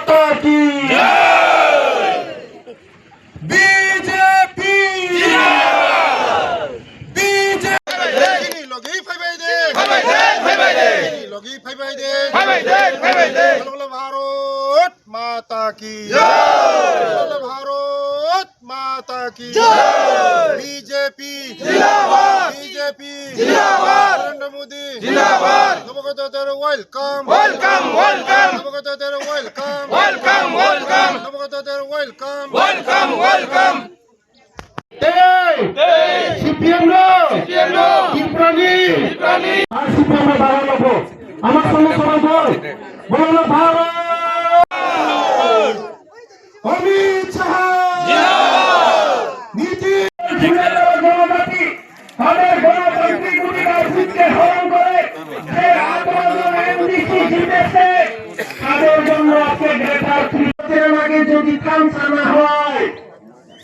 माता की बीजेपी भारत माता की भारत माता की बीजेपी बीजेपी नरेंद्र मोदी नवगतদের ওয়েলকাম ওয়েলকাম ওয়েলকাম নবগতদের ওয়েলকাম ওয়েলকাম ওয়েলকাম নবগতদের ওয়েলকাম ওয়েলকাম ওয়েলকাম সিপিএম ইব্রানি আর সিপিএম দাঁড়ানো আমার সঙ্গে সবাই বল ভারত অমিত শাহ নীতি জনজাতি তাদের গণতান্ত্রিক অধিকারকে হরণ করে যে আন্দোলন এমডিসি জিতেছে তাদের জন্য আজকে গ্রেটার ত্রিপুরার আগে যদি থামসানা হয়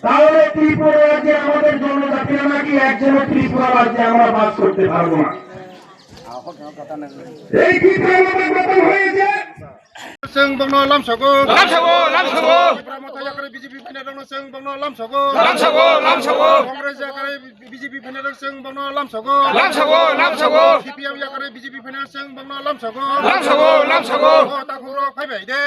তাহলে ত্রিপুরা রাজ্যে আমাদের জনজাতিরা নাকি একজন ত্রিপুরা রাজ্যে আমরা বাস করতে পারবো না। এই কি আমাদের গঠন হয়েছে Seng bangno lam sago BJP penadang seng bangno lam sago Congress yakare BJP penadang seng bangno lam sago CPM yakare BJP penadang seng bangno lam sago ta khoro phai bai de